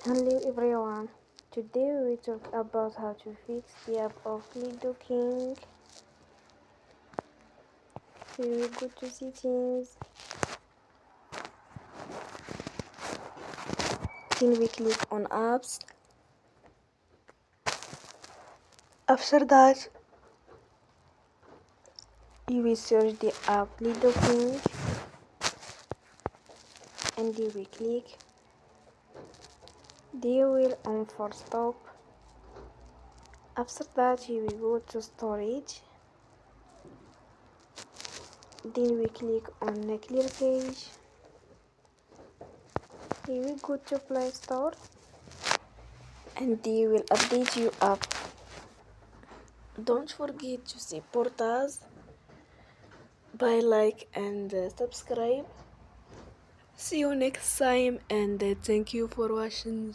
Hello everyone. Today we talk about how to fix the app of Ludo King. Here we go to settings. Then we click on apps. After that, you will search the app Ludo King and you will click. You will on for stop. After that, you will go to storage. Then we click on the clear page. You will go to Play Store and they will update you app. Don't forget to support us by like and subscribe. See you next time and thank you for watching.